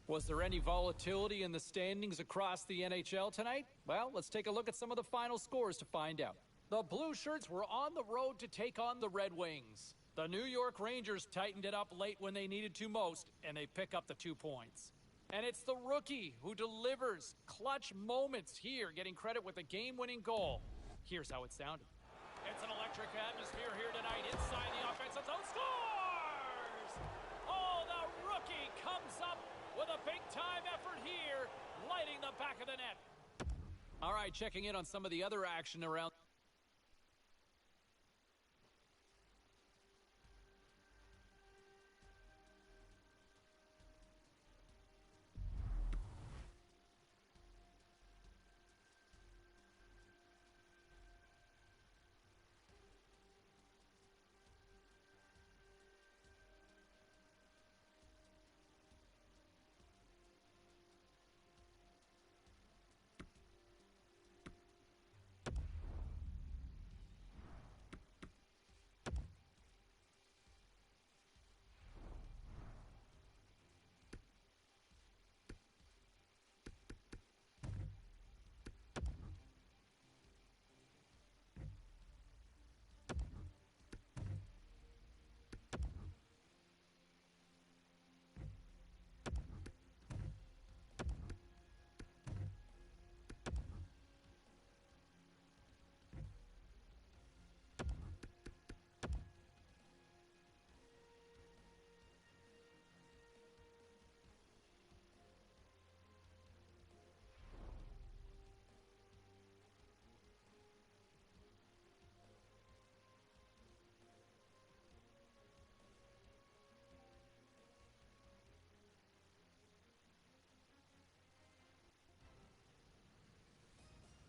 Was there any volatility in the standings across the NHL tonight? Well, let's take a look at some of the final scores to find out. The Blue Shirts were on the road to take on the Red Wings. The New York Rangers tightened it up late when they needed to most, and they pick up the 2 points. And it's the rookie who delivers clutch moments here, getting credit with a game-winning goal. Here's how it sounded. It's an electric atmosphere here tonight inside the offensive zone. Scores! Oh, the rookie comes up with a big-time effort here, lighting the back of the net. All right, checking in on some of the other action around.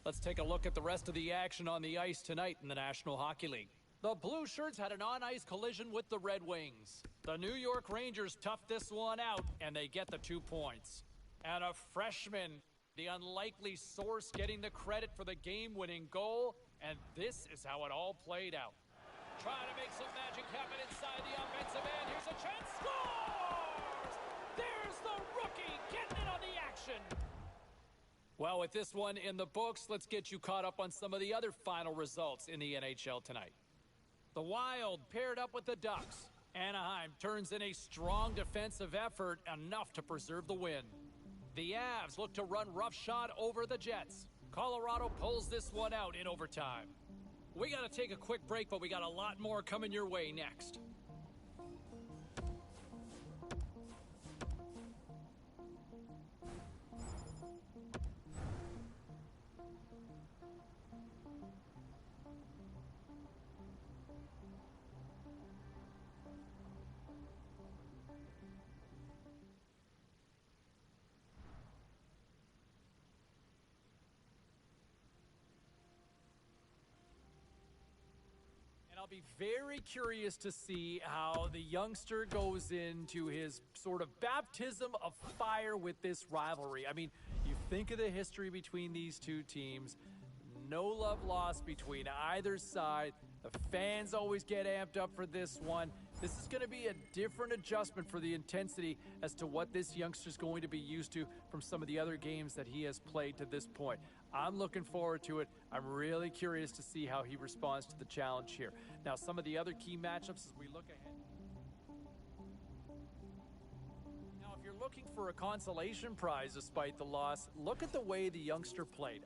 Let's take a look at the rest of the action on the ice tonight in the National Hockey League. The Blue Shirts had an on-ice collision with the Red Wings. The New York Rangers toughed this one out, and they get the 2 points. And a freshman, the unlikely source, getting the credit for the game-winning goal, and this is how it all played out. Trying to make some magic happen inside the offensive end. Here's a chance. Scores! There's the rookie getting in on the action. Well, with this one in the books, let's get you caught up on some of the other final results in the NHL tonight. The Wild paired up with the Ducks. Anaheim turns in a strong defensive effort, enough to preserve the win. The Avs look to run roughshod over the Jets. Colorado pulls this one out in overtime. We got to take a quick break, but we got a lot more coming your way next. I'll be very curious to see how the youngster goes into his sort of baptism of fire with this rivalry. I mean, you think of the history between these two teams, no love lost between either side. The fans always get amped up for this one. This is going to be a different adjustment for the intensity as to what this youngster's going to be used to from some of the other games that he has played to this point. I'm looking forward to it. I'm really curious to see how he responds to the challenge here. Now, some of the other key matchups as we look ahead. Now, if you're looking for a consolation prize despite the loss, look at the way the youngster played.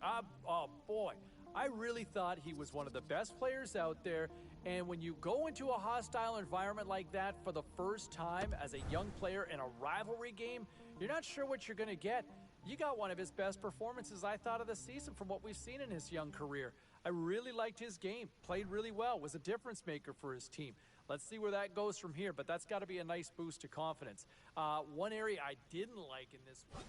Oh boy. I really thought he was one of the best players out there, and when you go into a hostile environment like that for the first time as a young player in a rivalry game, you're not sure what you're going to get. You got one of his best performances, I thought, of the season from what we've seen in his young career. I really liked his game, played really well, was a difference maker for his team. Let's see where that goes from here, but that's got to be a nice boost to confidence. One area I didn't like in this one.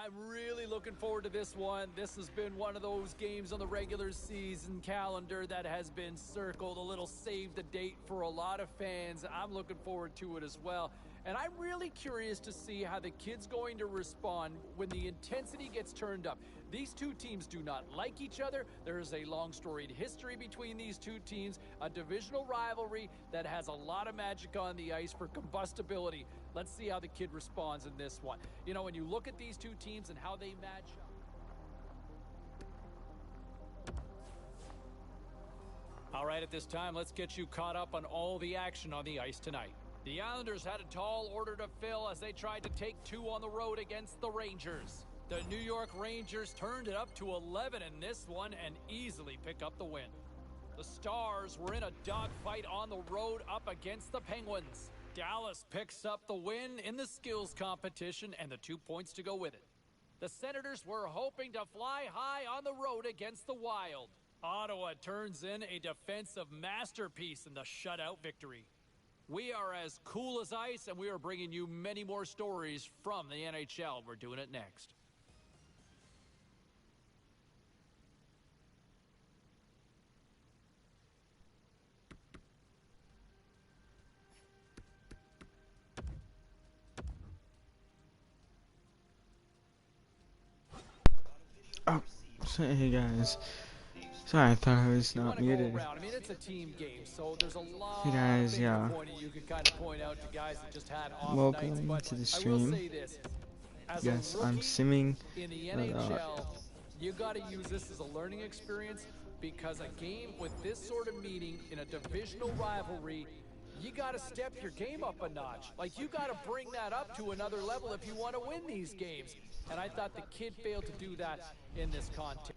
I'm really looking forward to this one. This has been one of those games on the regular season calendar that has been circled, a little save the date for a lot of fans. I'm looking forward to it as well. And I'm really curious to see how the kid's going to respond when the intensity gets turned up. These two teams do not like each other. There is a long storied history between these two teams, a divisional rivalry that has a lot of magic on the ice for combustibility. Let's see how the kid responds in this one. You know, when you look at these two teams and how they match up. All right, at this time, let's get you caught up on all the action on the ice tonight. The Islanders had a tall order to fill as they tried to take two on the road against the Rangers. The New York Rangers turned it up to 11 in this one and easily pick up the win. The Stars were in a dogfight on the road up against the Penguins. Dallas picks up the win in the skills competition and the 2 points to go with it. The Senators were hoping to fly high on the road against the Wild. Ottawa turns in a defensive masterpiece in the shutout victory. We are as cool as ice, and we are bringing you many more stories from the NHL. We're doing it next. Oh, hey guys. Sorry, I thought I was not muted. I mean, it's a team game, so there's a lot Hey guys, yeah. you can kind of point out to guys that just had off Welcome nights, to the I will stream. say this. Yes, I'm simming. In the NHL, you got to use this as a learning experience because a game with this sort of meaning in a divisional rivalry, you got to step your game up a notch. Like, you got to bring that up to another level if you want to win these games. And I thought the kid failed to do that in this contest.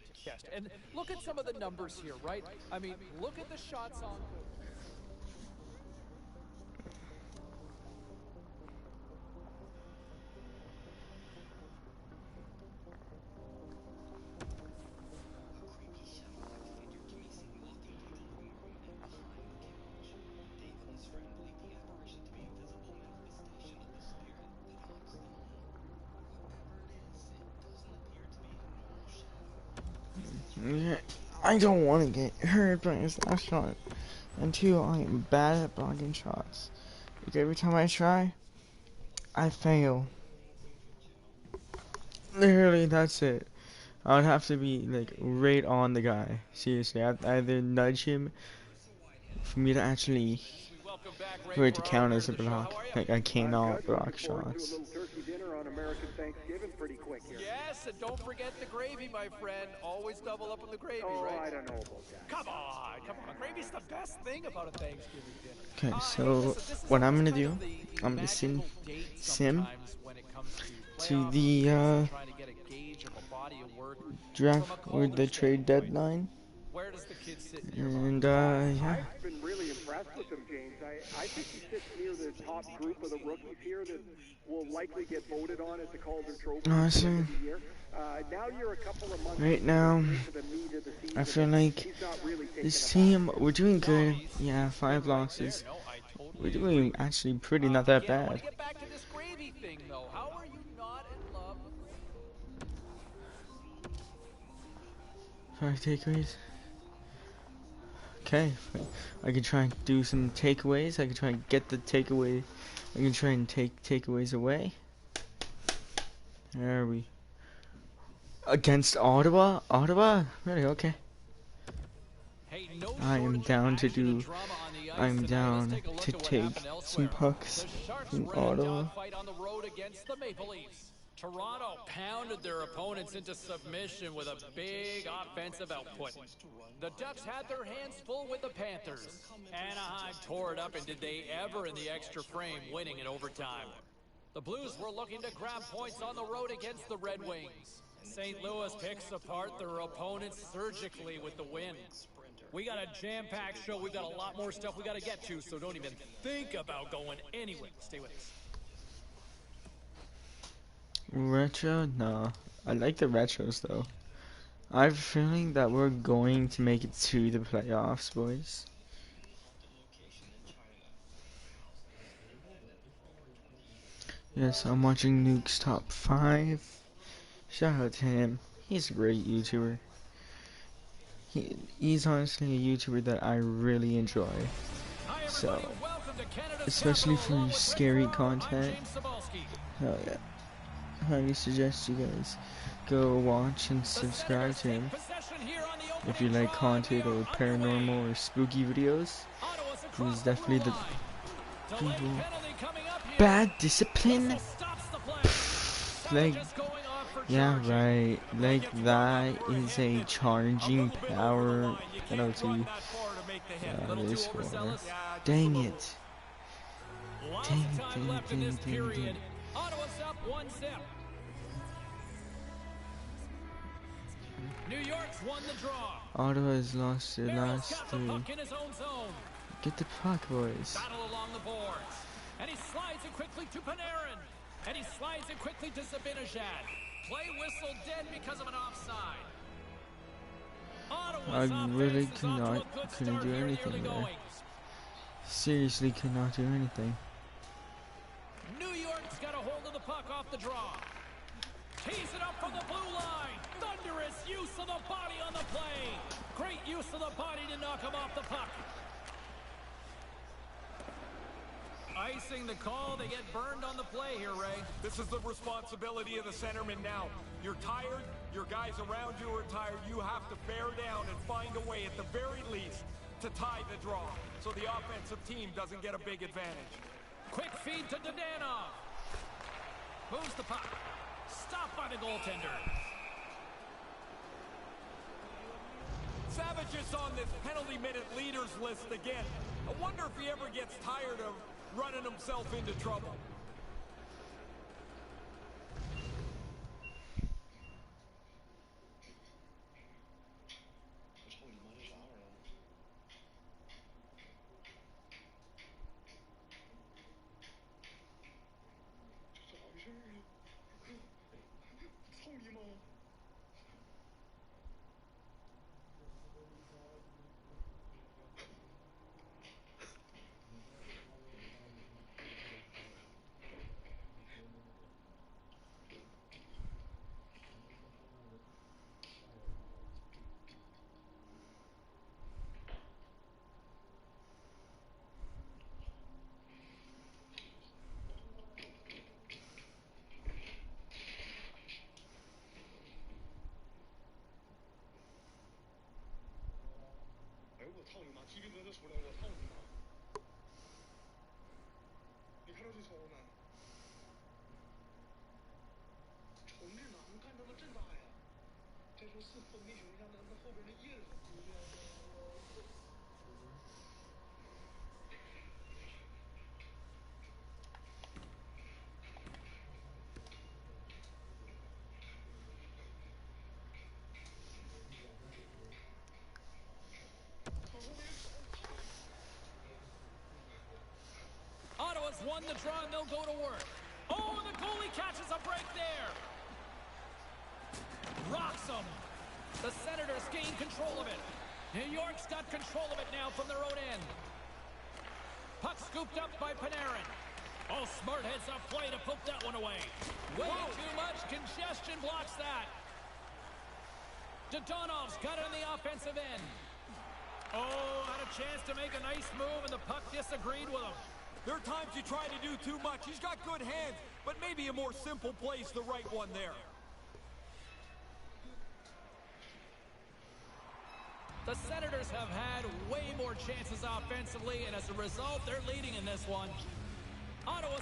And look at some of the numbers here, right? I mean, look at the shots on goal. I don't want to get hurt by his last shot. And two, I am bad at blocking shots. Like every time I try, I fail. Literally, that's it. I would have to be like right on the guy. Seriously, I'd either nudge him for me to actually for it to count as a block. Like I cannot block shots. Yes, and don't forget the gravy, my friend. Always double up on the gravy, right? I don't know about that. Come on. Gravy's the best thing about a Thanksgiving dinner. Okay, so what I'm gonna do, I'm gonna sim to the draft or the trade deadline. Where does the kid sit in your And yeah. I've been really impressed with him, James. I think he sits near the top group of the rookies here that will likely get voted on at the Calder Trophy Awesome. of the year. Now you're a couple of months Right now, into the meat of the season. I feel like He's not really taking this a team, we're doing good. Yeah, 5 losses. We're doing actually pretty not that I want bad. to get back to this gravy thing, though. How are you not in love with Sorry, takeaways. Okay, I can try and do some takeaways. I can try and get the takeaway. I can try and take takeaways away. There we. Against Ottawa? Ottawa? Really? Okay. Hey, no I am shortage of down to action and do. drama on the ice I'm tonight. down Let's take a look to at what take happened some elsewhere. pucks The Sharks from were in a Ottawa. dogfight on the road against the Maple Leafs. Toronto pounded their opponents into submission with a big offensive output. The Ducks had their hands full with the Panthers. Anaheim tore it up, and did they ever in the extra frame, winning in overtime. The Blues were looking to grab points on the road against the Red Wings. St. Louis picks apart their opponents surgically with the win. We got a jam-packed show. We've got a lot more stuff we got to get to, so don't even think about going anywhere. Stay with us. Retro? No. I like the retros though. I have a feeling that we're going to make it to the playoffs, boys. Yes, I'm watching Nuke's top 5. Shout out to him. He's a great YouTuber. He's honestly a YouTuber that I really enjoy. So, especially for scary content. Hell yeah. I highly suggest you guys go watch and subscribe to him. If you like haunted or paranormal or spooky videos, he's definitely the people. Bad discipline? Like, yeah, right. Like, that is a charging power penalty. Yeah, they score. Dang it. Dang it. New York's won the draw. Ottawa has lost their last three. Get the puck, boys. Battle along the boards. And he slides it quickly to Panarin. And he slides it quickly to Zibanejad. Play whistle dead because of an offside. I really couldn't do anything there. Seriously could not do anything. New York's got a hold of the puck off the draw. Tees it up from the blue line. Thunderous use of the body on the play. Great use of the body to knock him off the puck. Icing the call, they get burned on the play here, Ray. This is the responsibility of the centerman now. You're tired, your guys around you are tired, you have to bear down and find a way, at the very least, to tie the draw, so the offensive team doesn't get a big advantage. Quick feed to Dadonov. Moves the puck. Stopped by the goaltender. Savage is on this penalty minute leaders list again. I wonder if he ever gets tired of running himself into trouble. Ottawa's won the draw and they'll go to work. Oh, and the goalie catches a break there. Rocks him. The Senators gain control of it. New York's got control of it now from their own end. Puck scooped up by Panarin. Oh, smart heads-up play to poke that one away. Way too much congestion blocks that. Dadonov's got it on the offensive end. Oh, had a chance to make a nice move, and the puck disagreed with him. There are times you try to do too much. He's got good hands, but maybe a more simple play's the right one there. The Senators have had way more chances offensively, and as a result, they're leading in this one. Ottawa's...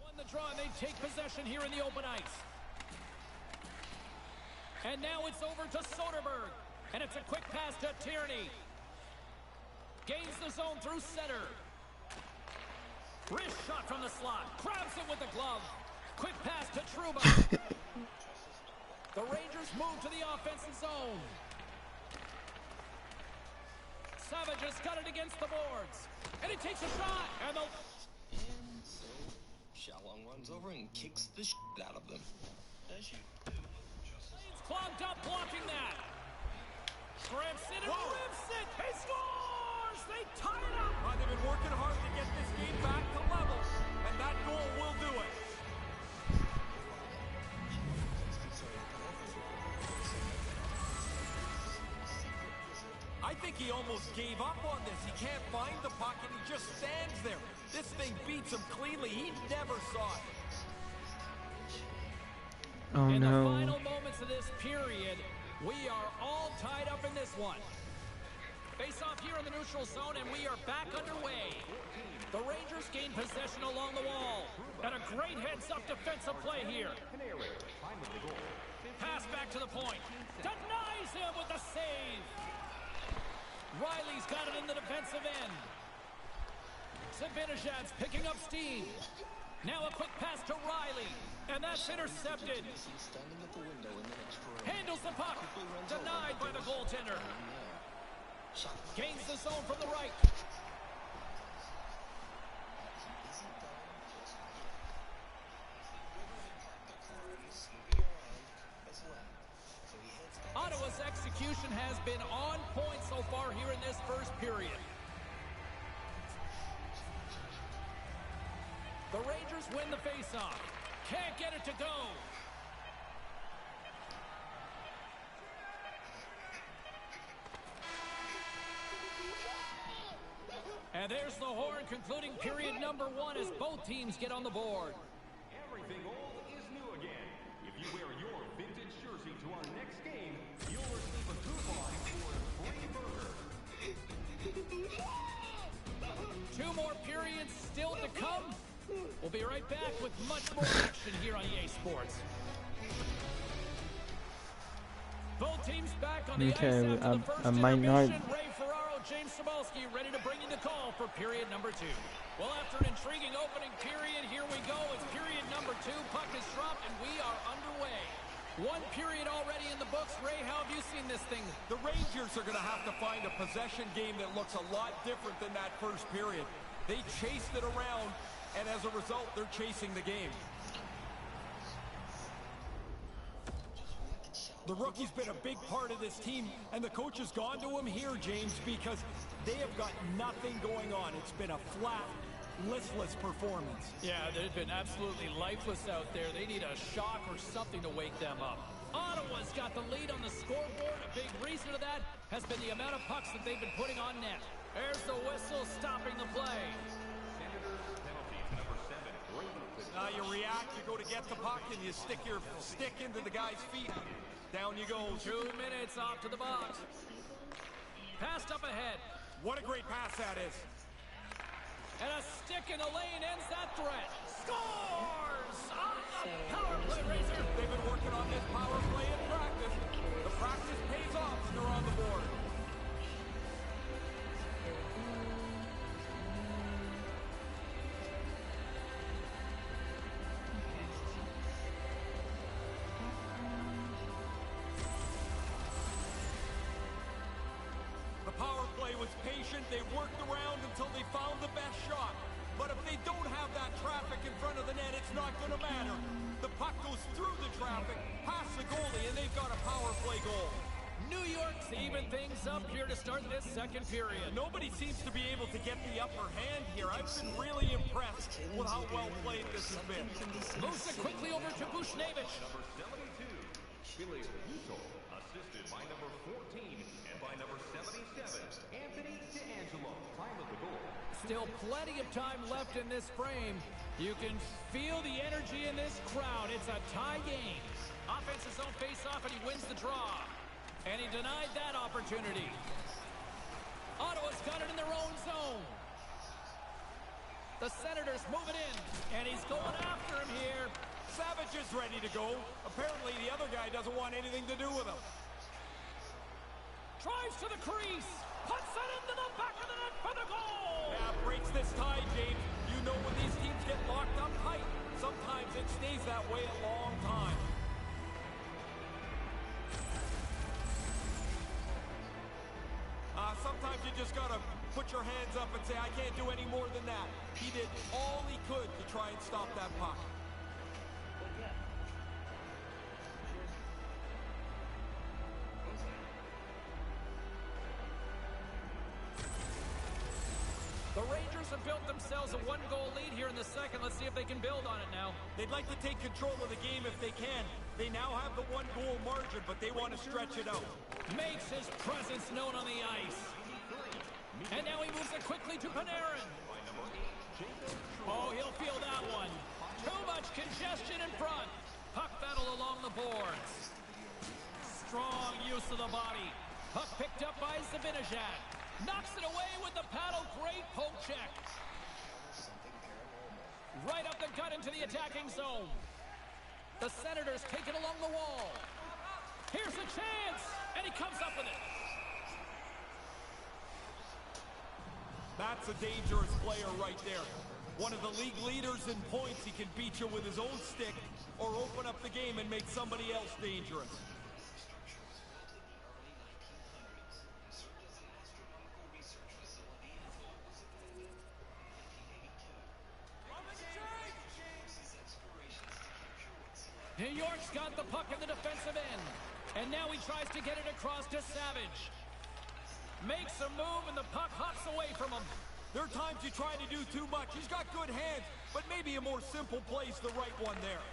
won the draw, and they take possession here in the open ice. And now it's over to Soderberg. And it's a quick pass to Tierney. Gains the zone through center. Wrist shot from the slot. Grabs it with the glove. Quick pass to Trouba. The Rangers move to the offensive zone. Savage has got it againt the boards. And he takes a shot. And the... runs over and kicks the shit out of them. As you do. Lane's clogged up blocking that. Grips it and rips it. He scores! They tie it up. They've been working hard to get this game back to level, and that goal will do it. I think he almost gave up on this. He can't find the puck, and he just stands there. This thing beats him cleanly. He never saw it. Oh in no. the final moments of this period, we are all tied up in this one. Face off here in the neutral zone, and we are back underway. The Rangers gain possession along the wall. And a great heads-up defensive play here. Pass back to the point. Denies him with the save. Riley's got it in the defensive end. Zibanejad's picking up steam. Now a quick pass to Riley. And that's intercepted. Handles the puck. Denied by the goaltender. Gains the zone from the right. Ottawa's execution has been on point so far here in this first period. The Rangers win the faceoff. Can't get it to go. And there's the horn concluding period number 1 as both teams get on the board. Everything old is new again. If you wear your vintage jersey to our next game, you'll receive a coupon for a free burger. 2 more periods still to come. We'll be right back with much more action here on EA Sports. Both teams back on the ice after the first intermission. Ray Ferraro, James Cybulski ready to bring you the call for period number 2. Well, after an intriguing opening period, here we go. It's period number 2. Puck is dropped, and we are underway. 1 period already in the books. Ray, how have you seen this thing? The Rangers are going to have to find a possession game that looks a lot different than that first period. They chased it around, and as a result, they're chasing the game. The rookie's been a big part of this team, and the coach has gone to him here, James, because they have got nothing going on. It's been a flat, listless performance. Yeah, they've been absolutely lifeless out there. They need a shock or something to wake them up. Ottawa's got the lead on the scoreboard. A big reason of that has been the amount of pucks that they've been putting on net. There's the whistle stopping the play. You react, you go to get the puck, and you stick your stick into the guy's feet. Down you go. 2 minutes off to the box. Passed up ahead. What a great pass that is. And a stick in the lane ends that threat. Scores! On the power play, Razor. They've been working on this power play in practice. The practice pays off when they're on the board. Was patient. They worked around until they found the best shot. But if they don't have that traffic in front of the net, it's not going to matter. The puck goes through the traffic, past the goalie, and they've got a power play goal. New York's even things up here to start this second period. Nobody seems to be able to get the upper hand here. I've been really impressed with how well played this has been. Moves it quickly over to Buchnevich. Number 72, Philippe Husso, assisted by number 14 and by number 77, Anthony DeAngelo. Time of the goal. Still plenty of time left in this frame. You can feel the energy in this crowd. It's a tie game. Offense's own face-off, and he wins the draw. And he denied that opportunity. Ottawa's got it in their own zone. The Senators move it in, and he's going after him here. Savage is ready to go. Apparently, the other guy doesn't want anything to do with him. Drives to the crease. Puts it into the back of the net for the goal. Yeah, breaks this tie, James. You know when these teams get locked up tight, sometimes it stays that way a long time. Sometimes you just got to put your hands up and say, I can't do any more than that. He did all he could to try and stop that puck. Rangers have built themselves a one-goal lead here in the second. Let's see if they can build on it now. They'd like to take control of the game if they can. They now have the one-goal margin, but they want to stretch it out. Makes his presence known on the ice. And now he moves it quickly to Panarin. Oh, he'll feel that one. Too much congestion in front. Puck battle along the boards. Strong use of the body. Puck picked up by Zibanejad. Knocks it away with the paddle. Great poke check. Right up the gut into the attacking zone. The Senators take it along the wall. Here's a chance. And he comes up with it. That's a dangerous player right there. One of the league leaders in points. He can beat you with his own stick or open up the game and make somebody else dangerous. New York's got the puck in the defensive end. And now he tries to get it across to Savage. Makes a move and the puck hops away from him. There are times you try to do too much. He's got good hands, but maybe a more simple play's the right one there.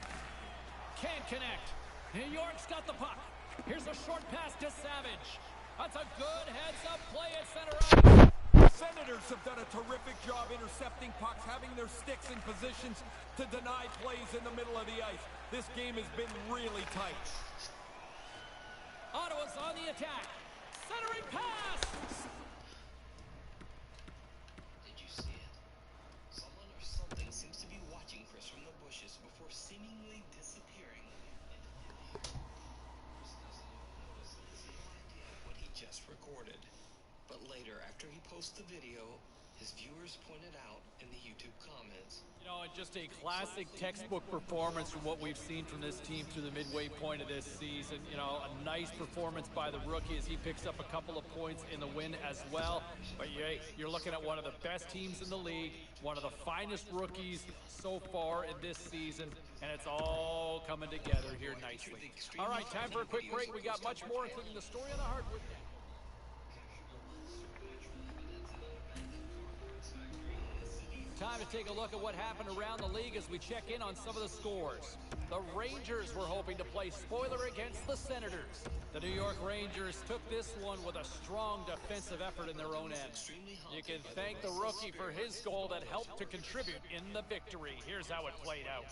Can't connect. New York's got the puck. Here's a short pass to Savage. That's a good heads-up play at center ice. The Senators have done a terrific job intercepting pucks, having their sticks in positions to deny plays in the middle of the ice. This game has been really tight. Ottawa's on the attack. Centering pass. Did you see it? Someone or something seems to be watching Chris from the bushes before seemingly disappearing. Chris doesn't even notice and has no idea what he just recorded. But later, after he posts the video, his viewers pointed out in the YouTube comments. You know, just a classic textbook performance from what we've seen from this team through the midway point of this season. You know, a nice performance by the rookie as he picks up a couple of points in the win as well. But you're looking at one of the best teams in the league, one of the finest rookies so far in this season, and it's all coming together here nicely. All right, time for a quick break. We got much more, including the story on the hardwood. Time to take a look at what happened around the league as we check in on some of the scores. The Rangers were hoping to play spoiler against the Senators. The New York Rangers took this one with a strong defensive effort in their own end. You can thank the rookie for his goal that helped to contribute in the victory. Here's how it played out.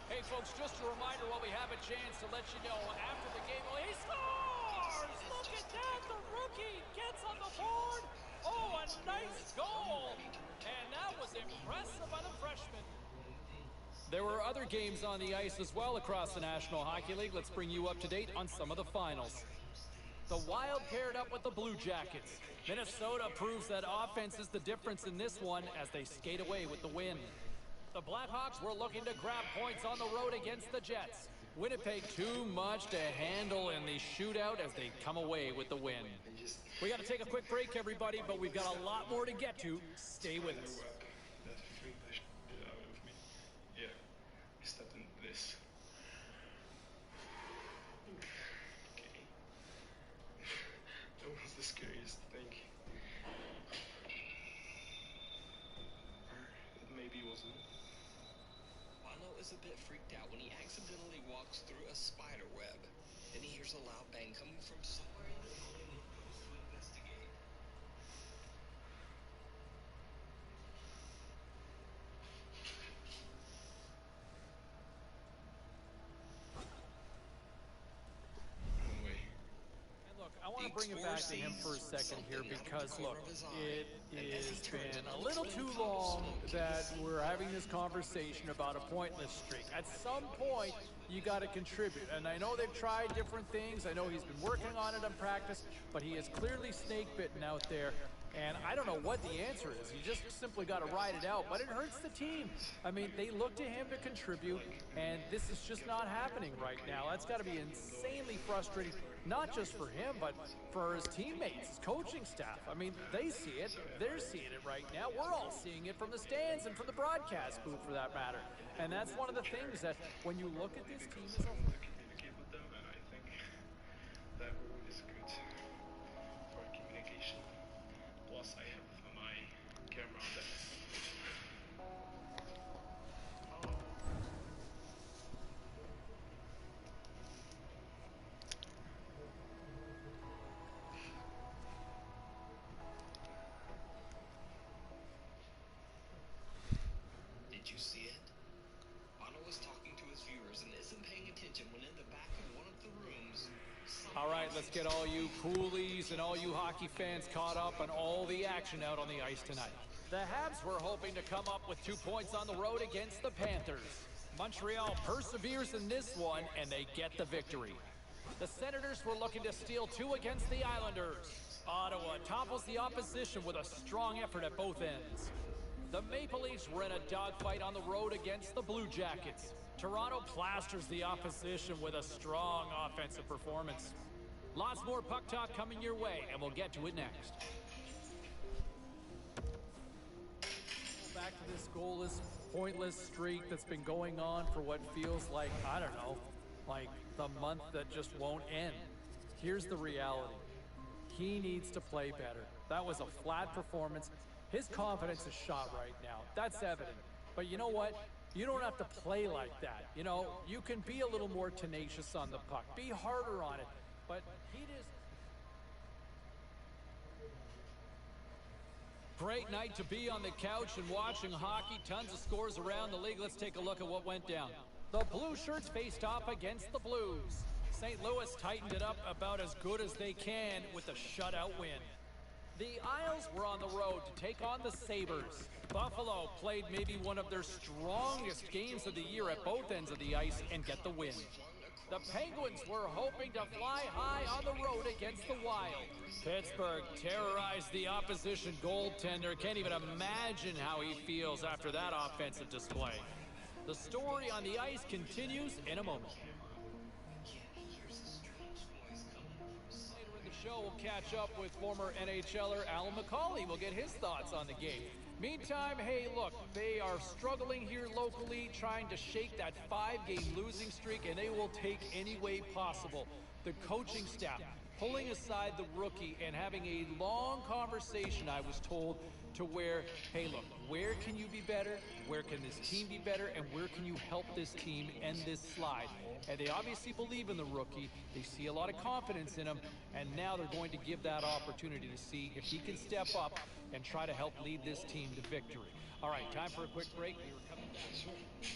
Hey folks, just a reminder while we have a chance to let you know after the game, well, he scores! Look at that, the rookie gets on the board. Oh, a nice goal! And that was impressive by the freshman. There were other games on the ice as well across the National Hockey League. Let's bring you up to date on some of the finals. The Wild paired up with the Blue Jackets. Minnesota proves that offense is the difference in this one as they skate away with the win. The Blackhawks were looking to grab points on the road against the Jets. Winnipeg too much to handle in the shootout as they come away with the win. We got to take a quick break, everybody, but we've got a lot more to get to. Stay with us. That freaked the shit out of me. Yeah, I stepped into this. Okay. That was the scariest thing. Maybe it wasn't. Wano is a bit freaked out when he accidentally walks through a spider web. Then he hears a loud bang coming from somewhere in the building and goes to investigate. One way. And look, I want to bring it back to him for a second here because, look, it has been a little too long that we're having this conversation about a pointless streak. At some point, you got to contribute. And I know they've tried different things. I know he's been working on it in practice, but he is clearly snake-bitten out there. And I don't know what the answer is. You just simply got to ride it out. But it hurts the team. I mean, they look to him to contribute, and this is just not happening right now. That's got to be insanely frustrating, not just for him, but for his teammates, his coaching staff. I mean, they see it. They're seeing it right now. We're all seeing it from the stands and from the broadcast booth, for that matter. And that's one of the things that when you look at this team as a whole, Communicate with them, and I think that word is good for communication. Plus, I have my camera on that All right, let's get all you coolies and all you hockey fans caught up on all the action out on the ice tonight. The Habs were hoping to come up with 2 points on the road against the Panthers. Montreal perseveres in this one, and they get the victory. The Senators were looking to steal 2 against the Islanders. Ottawa topples the opposition with a strong effort at both ends. The Maple Leafs were in a dogfight on the road against the Blue Jackets. Toronto plasters the opposition with a strong offensive performance. Lots more puck talk coming your way, and we'll get to it next. Back to this goalless, pointless streak that's been going on for what feels like, I don't know, like the month that just won't end. Here's the reality. He needs to play better. That was a flat performance. His confidence is shot right now. That's evident. But you know what? You don't have to play like that. You know, you can be a little more tenacious on the puck. Be harder on it. But he just... Great night to be on the couch and watching hockey. Tons of scores around the league. Let's take a look at what went down. The Blue Shirts faced off against the Blues. St. Louis tightened it up about as good as they can with a shutout win. The Isles were on the road to take on the Sabres. Buffalo played maybe one of their strongest games of the year at both ends of the ice and get the win. The Penguins were hoping to fly high on the road against the Wild. Pittsburgh terrorized the opposition goaltender. Can't even imagine how he feels after that offensive display. The story on the ice continues in a moment. Later in the show, we'll catch up with former NHLer Alan McCauley. We'll get his thoughts on the game. Meantime, hey, look, they are struggling here locally, trying to shake that 5-game losing streak, and they will take any way possible. The coaching staff pulling aside the rookie and having a long conversation, I was told, to where, hey, look, where can you be better? Where can this team be better? And where can you help this team end this slide? And they obviously believe in the rookie. They see a lot of confidence in him. And now they're going to give that opportunity to see if he can step up and try to help lead this team to victory. All right, time for a quick break. We were coming back.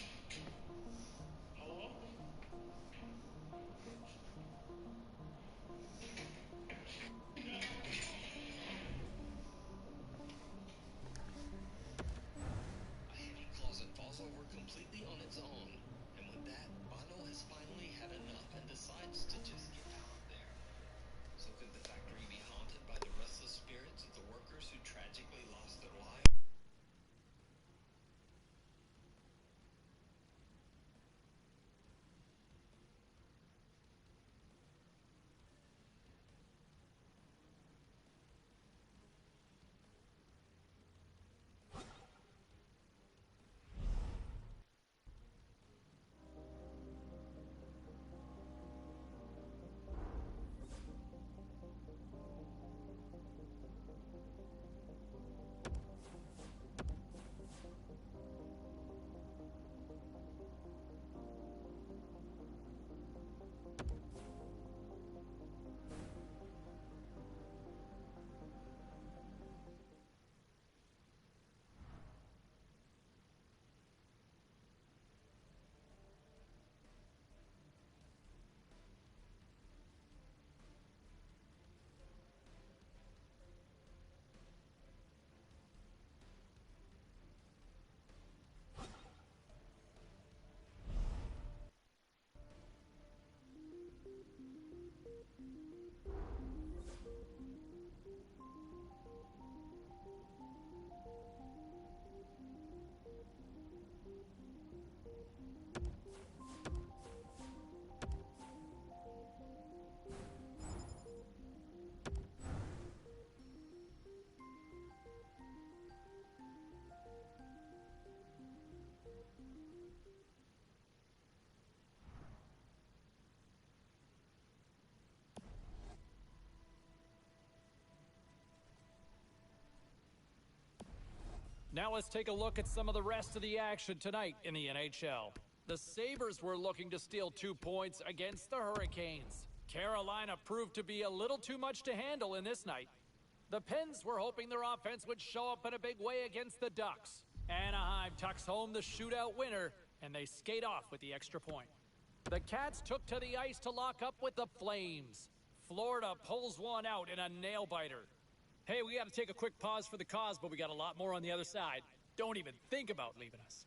Now let's take a look at some of the rest of the action tonight in the NHL. The Sabres were looking to steal 2 points against the Hurricanes. Carolina proved to be a little too much to handle in this night. The Pens were hoping their offense would show up in a big way against the Ducks. Anaheim tucks home the shootout winner, and they skate off with the extra point. The Cats took to the ice to lock up with the Flames. Florida pulls one out in a nail-biter. Hey, we got to take a quick pause for the cause, but we got a lot more on the other side. Don't even think about leaving us.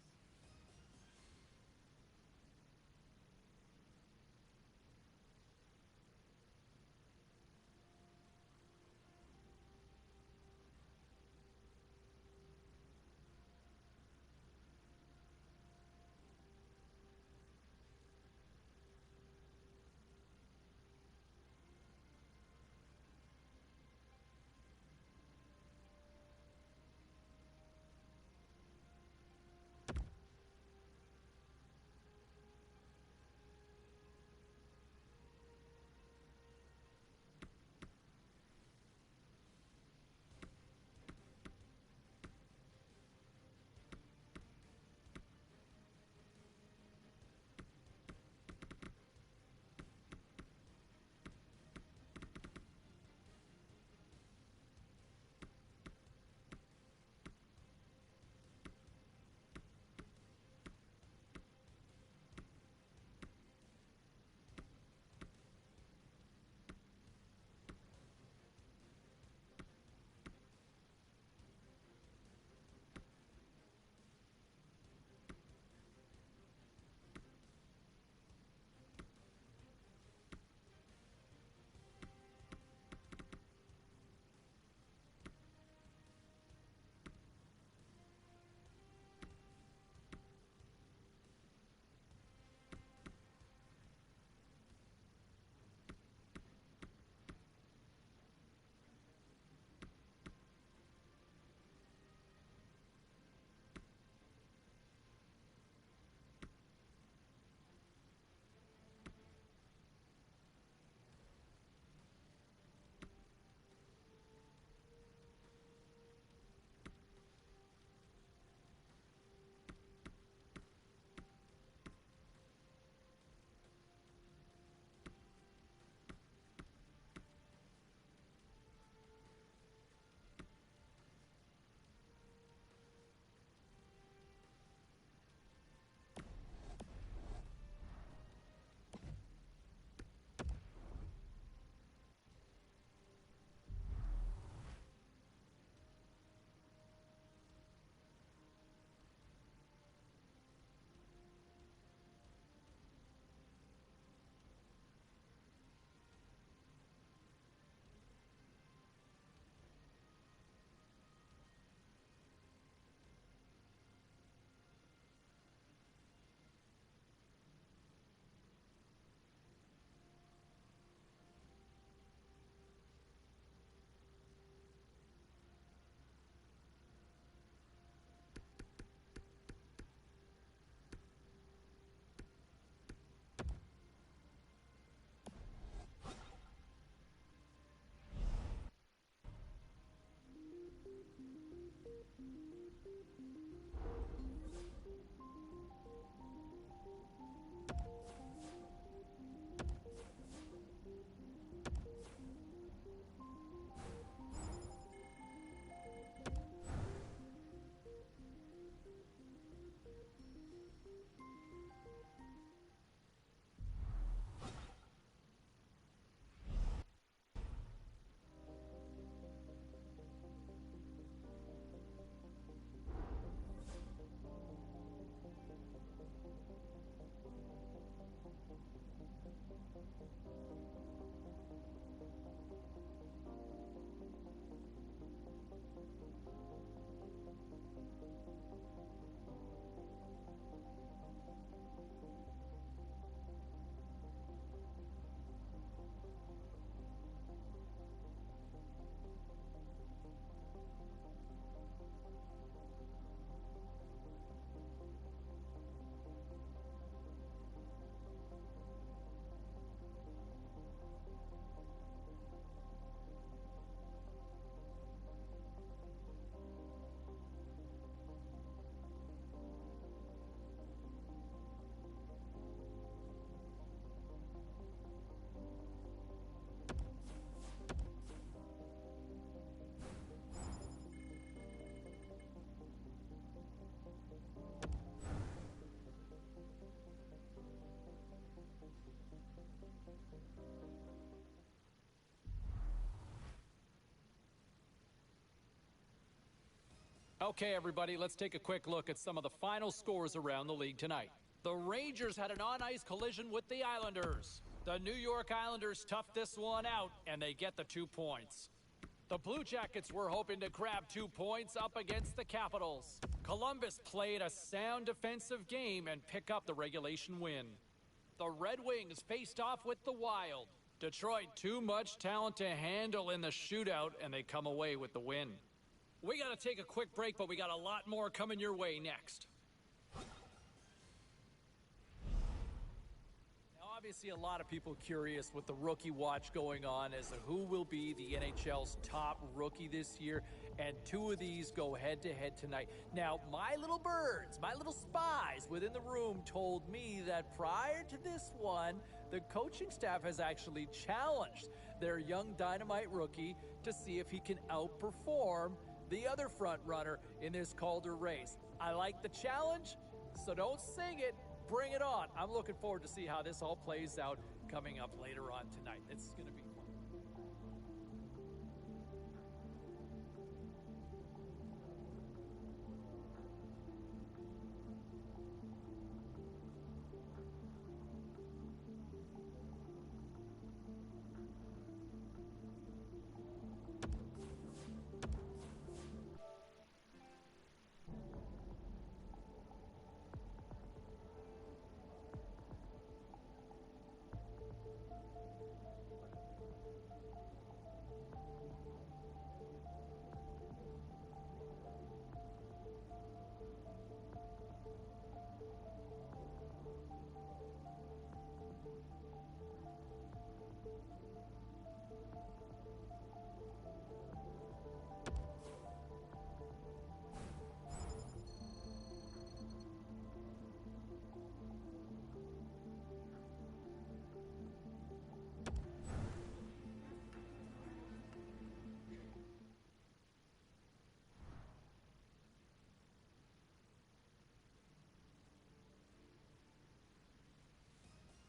Okay, everybody, let's take a quick look at some of the final scores around the league tonight. The Rangers had an on-ice collision with the Islanders. The New York Islanders toughed this one out, and they get the 2 points. The Blue Jackets were hoping to grab 2 points up against the Capitals. Columbus played a sound defensive game and pick up the regulation win. The Red Wings faced off with the Wild. Detroit too much talent to handle in the shootout, and they come away with the win. We got to take a quick break, but we got a lot more coming your way next. Now, obviously, a lot of people curious with the rookie watch going on as to who will be the NHL's top rookie this year, and 2 of these go head-to-head tonight. Now, my little birds, my little spies within the room told me that prior to this one, the coaching staff has actually challenged their young dynamite rookie to see if he can outperform the other front runner in this Calder race. I like the challenge, so don't sing it, bring it on. I'm looking forward to see how this all plays out coming up later on tonight. It's going to be fun.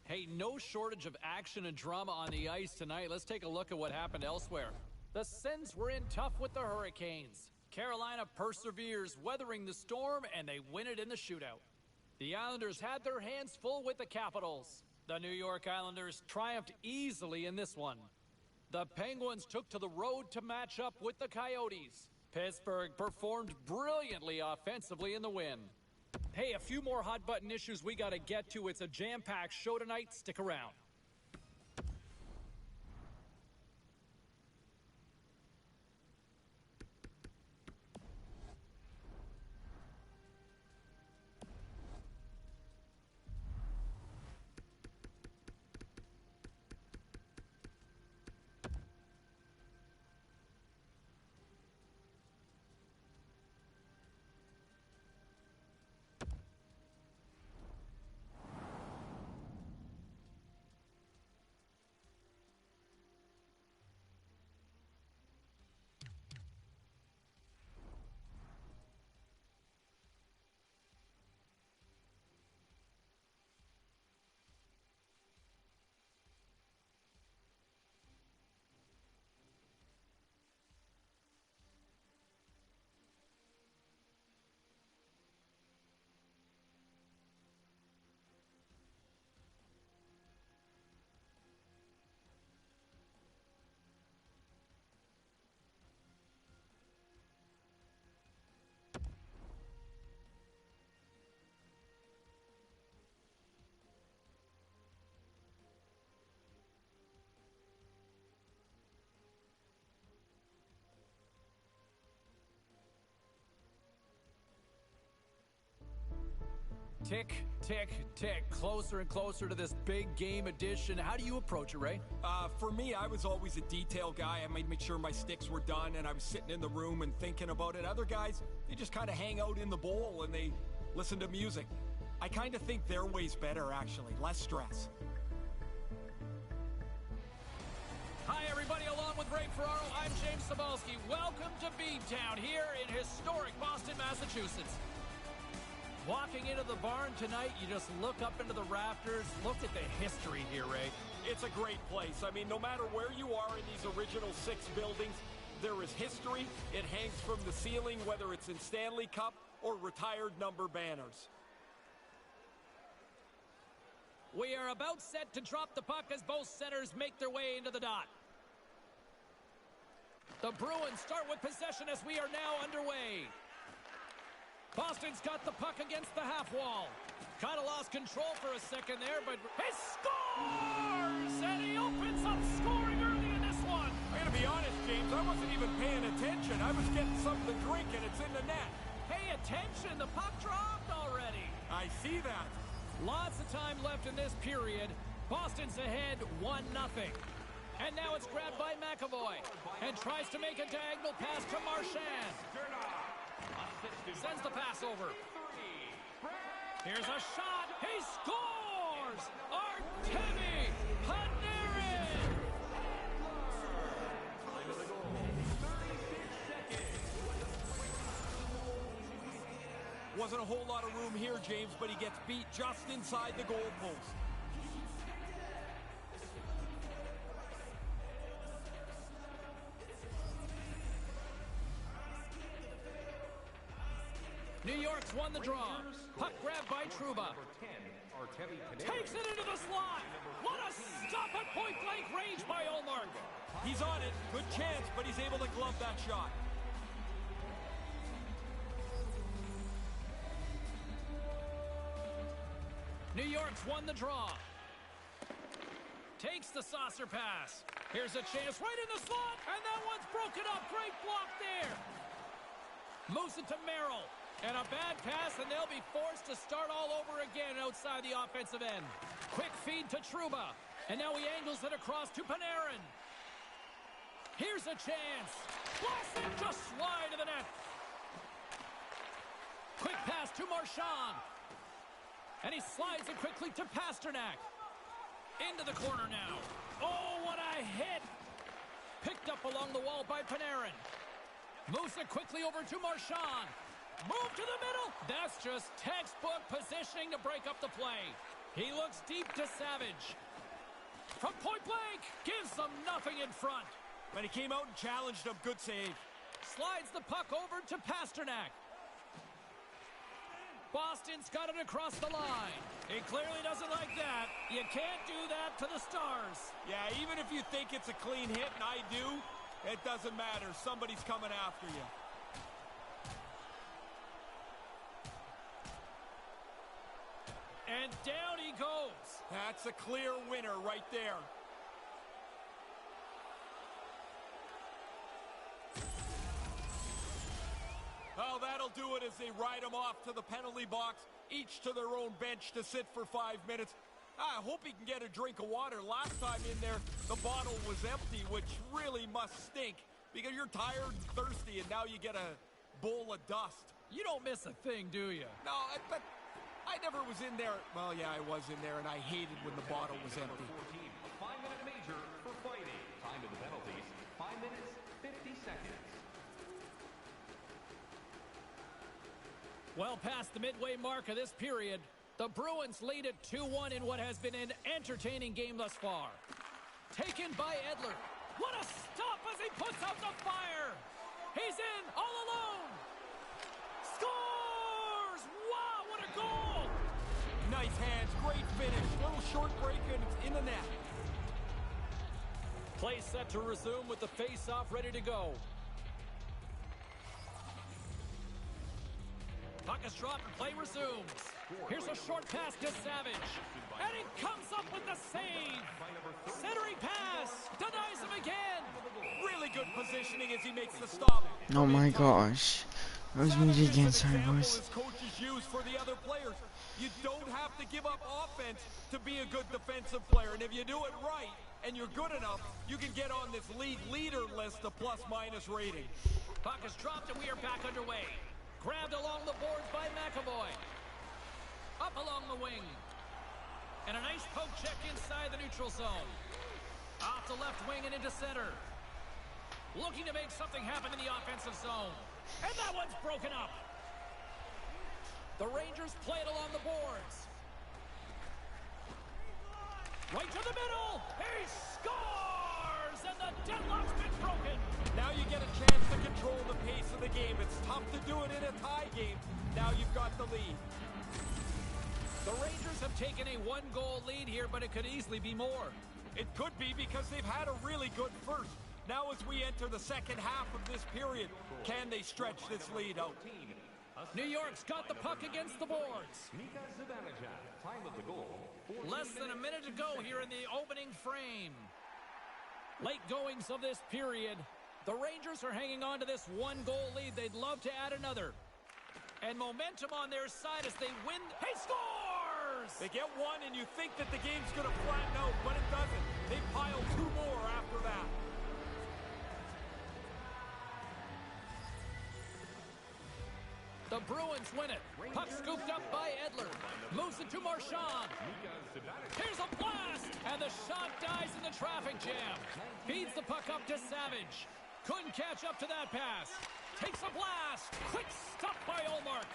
Hey, no shortage of action and drama on the ice tonight. Let's take a look at what happened elsewhere. The Sens were in tough with the Hurricanes. Carolina perseveres, weathering the storm, and they win it in the shootout. The Islanders had their hands full with the Capitals. The New York Islanders triumphed easily in this one. The Penguins took to the road to match up with the Coyotes. Pittsburgh performed brilliantly offensively in the win. Hey, a few more hot-button issues we got to get to. It's a jam-packed show tonight. Stick around. Tick, tick, tick. Closer and closer to this big game edition. How do you approach it, Ray? For me, I was always a detail guy. I made sure my sticks were done, and I was sitting in the room and thinking about it. Other guys, they just kind of hang out in the bowl and they listen to music. I kind of think their way's better, actually. Less stress. Hi, everybody. Along with Ray Ferraro, I'm James Cebulski. Welcome to Beantown here in historic Boston, Massachusetts. Walking into the barn tonight, you just look up into the rafters. Look at the history here, Ray. It's a great place. I mean, no matter where you are in these original 6 buildings, There is history. It hangs from the ceiling, whether it's in Stanley Cup or retired number banners. We are about set to drop the puck as both centers make their way into the dot. The Bruins start with possession as we are now underway. Boston's got the puck against the half wall. Kind of lost control for a second there, but he scores! And he opens up scoring early in this one. I'm going to be honest, James, I wasn't even paying attention. I was getting something to drink, and it's in the net. Pay attention, the puck dropped already. I see that. Lots of time left in this period. Boston's ahead 1-0. And now it's grabbed by McAvoy. And tries to make a diagonal pass to Marchand. Sends the pass over. Here's a shot. He scores! Artemi Panarin! Wasn't a whole lot of room here, James, but he gets beat just inside the goal post. New York's won the draw. Puck grabbed by Trouba. Takes it into the slot. What a stop at point-blank range by Ullmark. He's on it. Good chance, but he's able to glove that shot. New York's won the draw. Takes the saucer pass. Here's a chance right in the slot, and that one's broken up. Great block there. Moves it to Merrill. And a bad pass, and they'll be forced to start all over again outside the offensive end. Quick feed to Trouba. And now he angles it across to Panarin. Here's a chance. Blast it, just slide to the net. Quick pass to Marchand. And he slides it quickly to Pasternak. Into the corner now. Oh, what a hit. Picked up along the wall by Panarin. Moves it quickly over to Marchand. Move to the middle. That's just textbook positioning to break up the play. He looks deep to Savage. From point blank, gives them nothing in front. But he came out and challenged him. Good save. Slides the puck over to Pasternak. Boston's got it across the line. He clearly doesn't like that. You can't do that to the Stars. Yeah, even if you think it's a clean hit, and I do, it doesn't matter. Somebody's coming after you. And down he goes. That's a clear winner right there. Oh, that'll do it as they ride him off to the penalty box, each to their own bench to sit for 5 minutes. I hope he can get a drink of water. Last time in there, the bottle was empty, which really must stink because you're tired and thirsty, and now you get a bowl of dust. You don't miss a thing, do you? No, but I never was in there. Well, yeah, I was in there, and I hated when the bottle was empty. 5-minute major for fighting. Time to the penalties, 5 minutes, 50 seconds. Well past the midway mark of this period, the Bruins lead at 2-1 in what has been an entertaining game thus far. Taken by Edler. What a stop as he puts out the fire. He's in all alone. Scores! Wow, what a goal! Nice hands, great finish. Little short break, and it's in the net. Play set to resume with the face-off ready to go. Puck is dropped and play resumes. Here's a short pass to Savage. And he comes up with the save. Centering pass. Denies him again. Really good positioning as he makes the stop. Oh my gosh. That was me again, sorry boys. His coaches use for the other players. You don't have to give up offense to be a good defensive player. And if you do it right and you're good enough, you can get on this league leader list of plus-minus rating. Puck is dropped and we are back underway. Grabbed along the boards by McAvoy. Up along the wing. And a nice poke check inside the neutral zone. Off the left wing and into center. Looking to make something happen in the offensive zone. And that one's broken up. The Rangers play it along the boards. Right to the middle. He scores! And the deadlock's been broken. Now you get a lead. The Rangers have taken a one-goal lead here, but it could easily be more. It could be because they've had a really good first. Now as we enter the second half of this period, can they stretch this lead out? New York's got the puck against the boards. Mika Zibanejad, time of the goal. Less than a minute to go here in the opening frame. Late goings of this period. The Rangers are hanging on to this one-goal lead. They'd love to add another. And momentum on their side as they win. He scores! They get one and you think that the game's going to flatten out, but it doesn't. They pile two more after that. The Bruins win it. Puck scooped up by Edler. Moves it to Marchand. Here's a blast! And the shot dies in the traffic jam. Feeds the puck up to Savage. Couldn't catch up to that pass. Takes a blast. Quick stop by Ullmark.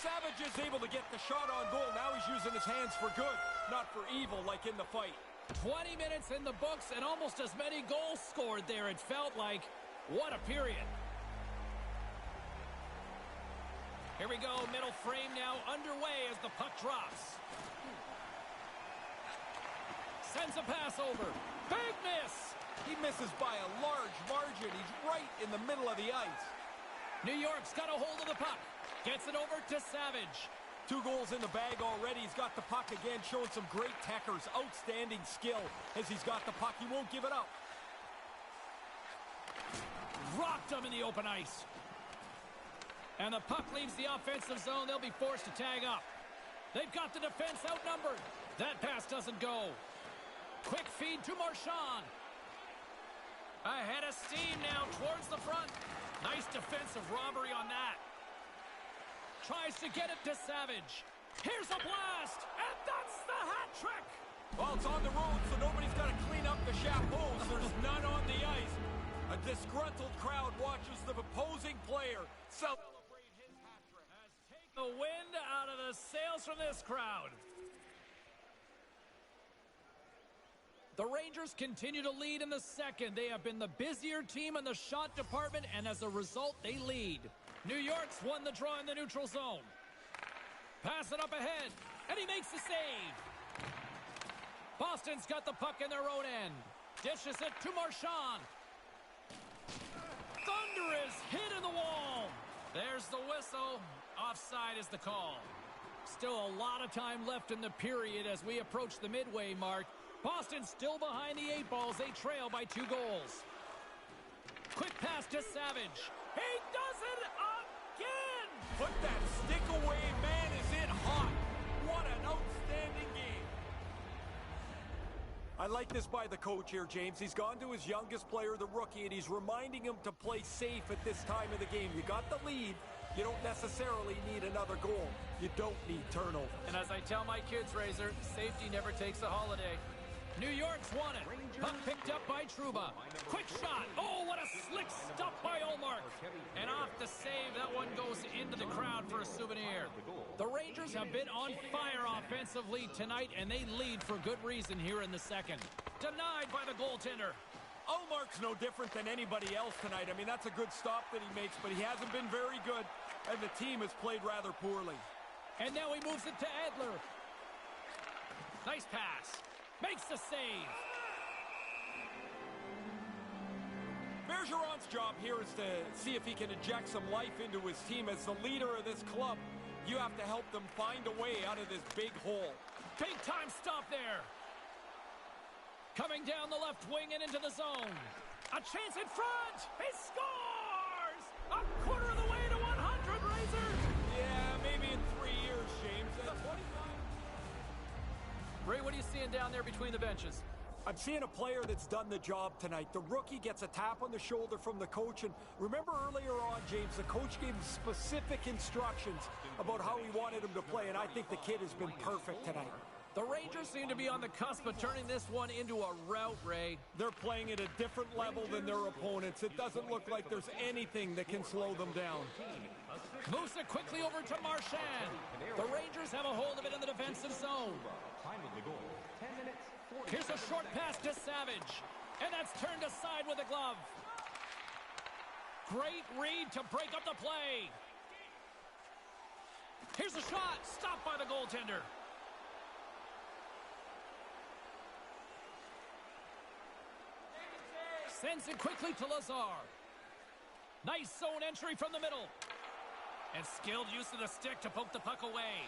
Savage is able to get the shot on goal. Now he's using his hands for good, not for evil like in the fight. 20 minutes in the books and almost as many goals scored there, it felt like. What a period. Here we go, middle frame now underway as the puck drops. Sends a pass over. Big miss! He misses by a large margin. He's right in the middle of the ice. New York's got a hold of the puck. Gets it over to Savage. 2 goals in the bag already. He's got the puck again, showing some great techers. Outstanding skill as he's got the puck. He won't give it up. Rocked him in the open ice. And the puck leaves the offensive zone. They'll be forced to tag up. They've got the defense outnumbered. That pass doesn't go. Quick feed to Marchand. Ahead of steam now towards the front. Nice defensive robbery on that. Tries to get it to Savage. Here's a blast. And that's the hat trick. Well, it's on the road, so nobody's got to clean up the chapeaus. There's none on the ice. A disgruntled crowd watches the opposing player celebrate his hat trick. Has taken the wind out of the sails from this crowd. The Rangers continue to lead in the second. They have been the busier team in the shot department, and as a result, they lead. New York's won the draw in the neutral zone. Pass it up ahead, and he makes the save. Boston's got the puck in their own end. Dishes it to Marchand. Thunder is hit in the wall. There's the whistle. Offside is the call. Still a lot of time left in the period as we approach the midway mark. Boston still behind the 8 balls. They trail by 2 goals. Quick pass to Savage. He does it again! Put that stick away, man. Is it hot? What an outstanding game. I like this by the coach here, James. He's gone to his youngest player, the rookie, and he's reminding him to play safe at this time of the game. You got the lead. You don't necessarily need another goal. You don't need turnover. And as I tell my kids, Razor, safety never takes a holiday. New York's won it. Puck picked up by Trouba. Quick shot. Oh, what a slick stop by Ullmark. And off the save, that one goes into the crowd for a souvenir. The Rangers have been on fire offensively tonight, and they lead for good reason here in the second. Denied by the goaltender. Ullmark's no different than anybody else tonight. I mean, that's a good stop that he makes, but he hasn't been very good, and the team has played rather poorly. And now he moves it to Edler. Nice pass. Makes the save. Bergeron's job here is to see if he can inject some life into his team. As the leader of this club, you have to help them find a way out of this big hole. Big time stop there. Coming down the left wing and into the zone. A chance in front. He scores! A quarter of the way to 100, Razor. Yeah, maybe in 3 years, James. Ray, what are you seeing down there between the benches? I'm seeing a player that's done the job tonight. The rookie gets a tap on the shoulder from the coach. And remember earlier on, James, the coach gave him specific instructions about how he wanted him to play. And I think the kid has been perfect tonight. The Rangers seem to be on the cusp of turning this one into a rout, Ray. They're playing at a different level than their opponents. It doesn't look like there's anything that can slow them down. Moves it quickly over to Marchand. The Rangers have a hold of it in the defensive zone. Here's a short pass to Savage. And that's turned aside with a glove. Great read to break up the play. Here's a shot. Stopped by the goaltender. Sends it quickly to Lazar. Nice zone entry from the middle. And skilled use of the stick to poke the puck away.